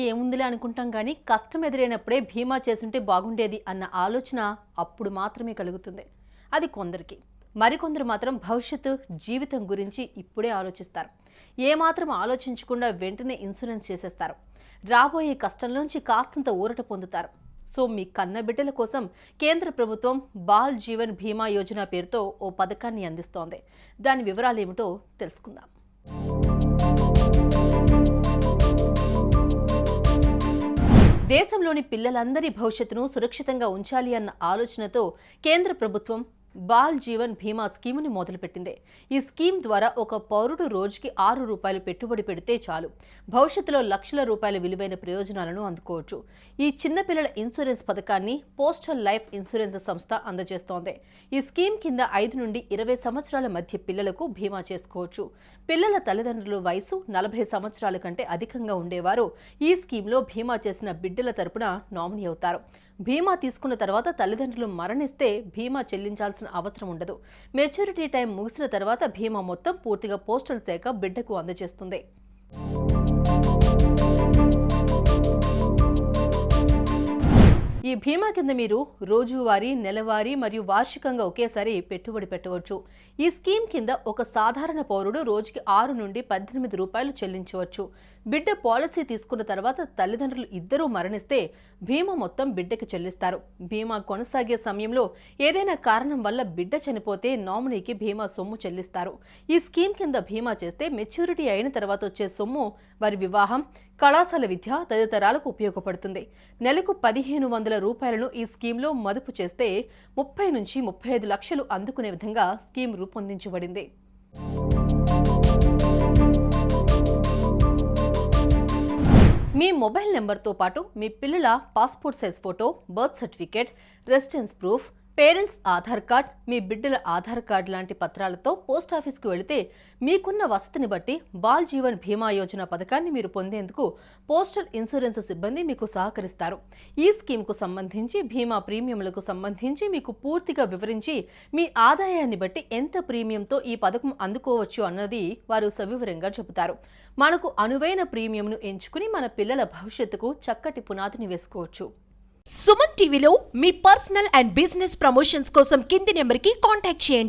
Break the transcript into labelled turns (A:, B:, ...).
A: ఏముందిలే అనుకుంటాం కానీ కష్టం ఎదురైనప్పుడే బీమా చేసుంటే బాగుండేది అన్న ఆలోచన అప్పుడు మాత్రమే కలుగుతుంది. అది కొందరికి. మరికొందరు మాత్రం భవిష్యత్తు జీవితం గురించి ఇప్పుడే ఆలోచిస్తారు. ఏమాత్రం ఆలోచించకుండా వెంటనే ఇన్సూరెన్స్ చేసేస్తారు. రాబోయే కష్టంలోంచి కాస్తంత ఊరట పొందుతారు. సో మీ కన్న బిడ్డల కోసం కేంద్ర ప్రభుత్వం బాల్ జీవన్ బీమా యోజన పేరుతో ఓ పథకాన్ని అందిస్తోంది. దాని వివరాలు ఏమిటో తెలుసుకుందాం. దేశంలోని పిల్లలందరి భవిష్యత్తును సురక్షితంగా ఉంచాలి అన్న ఆలోచనతో కేంద్ర ప్రభుత్వం బాల్ జీవన్ బీమా స్కీముని మొదలుపెట్టింది. ఈ స్కీమ్ ద్వారా ఒక పౌరుడు రోజుకి ₹6 పెట్టుబడి పెడితే చాలు భవిష్యత్తులో లక్షల రూపాయల విలువైన ప్రయోజనాలను అందుకోవచ్చు. ఈ చిన్నపిల్లల ఇన్సూరెన్స్ పథకాన్ని పోస్టల్ లైఫ్ ఇన్సూరెన్స్ సంస్థ అందజేస్తోంది. ఈ స్కీమ్ కింద 5 నుండి 20 సంవత్సరాల మధ్య పిల్లలకు బీమా చేసుకోవచ్చు. పిల్లల తల్లిదండ్రుల వయసు 40 సంవత్సరాల కంటే అధికంగా ఉండేవారు ఈ స్కీమ్లో బీమా చేసిన బిడ్డల తరపున నామినీ అవుతారు. బీమా తీసుకున్న తర్వాత తల్లిదండ్రులు మరణిస్తే బీమా చెల్లించాల్సిన అవసరం ఉండదు. మెచ్యూరిటీ టైం ముగిసిన తర్వాత బీమా మొత్తం పూర్తిగా పోస్టల్ శాఖ బిడ్డకు అందజేస్తుంది. ఈ బీమా కింద మీరు రోజువారీ, నెలవారీ మరియు వార్షికంగా ఒకేసారి పెట్టుబడి పెట్టవచ్చు. ఈ స్కీమ్ కింద ఒక సాధారణ పౌరుడు రోజుకి ₹6 నుండి ₹18 చెల్లించవచ్చు. బిడ్డ పాలసీ తీసుకున్న తర్వాత తల్లిదండ్రులు ఇద్దరూ మరణిస్తే బీమా మొత్తం బిడ్డకి చెల్లిస్తారు. బీమా కొనసాగే సమయంలో ఏదైనా కారణం వల్ల బిడ్డ చనిపోతే నామినీకి బీమా సొమ్ము చెల్లిస్తారు. ఈ స్కీమ్ కింద బీమా చేస్తే మెచ్యూరిటీ అయిన తర్వాత వచ్చే సొమ్ము వారి వివాహం, కళాశాల విద్య తదితరాలకు ఉపయోగపడుతుంది. నెలకు ₹1500 ఈ స్కీమ్లో మదుపు చేస్తే 30 నుంచి 35 లక్షలు అందుకునే విధంగా స్కీమ్ రూపొందించబడింది. మీ మొబైల్ నెంబర్తో పాటు మీ పిల్లల passport size photo, birth certificate, residence proof, parents Aadhaar card, మీ బిడ్డల ఆధార్ కార్డ్ లాంటి పత్రాలతో పోస్ట్ ఆఫీస్కు వెళితే మీకున్న వసతిని బట్టి బాల్ జీవన్ బీమా యోజన పథకాన్ని మీరు పొందేందుకు పోస్టల్ ఇన్సూరెన్స్ సిబ్బంది మీకు సహకరిస్తారు. ఈ స్కీమ్కు సంబంధించి బీమా ప్రీమియంలకు సంబంధించి మీకు పూర్తిగా వివరించి మీ ఆదాయాన్ని బట్టి ఎంత ప్రీమియంతో ఈ పథకం అందుకోవచ్చు అన్నది వారు సవివరంగా చెబుతారు. మనకు అనువైన ప్రీమియంను ఎంచుకుని మన పిల్లల భవిష్యత్తుకు చక్కటి పునాదిని వేసుకోవచ్చు.
B: సుమన్ టీవీలో మీ పర్సనల్ అండ్ బిజినెస్ ప్రమోషన్స్ కోసం కింది నెంబర్కి కాంటాక్ట్ చేయండి.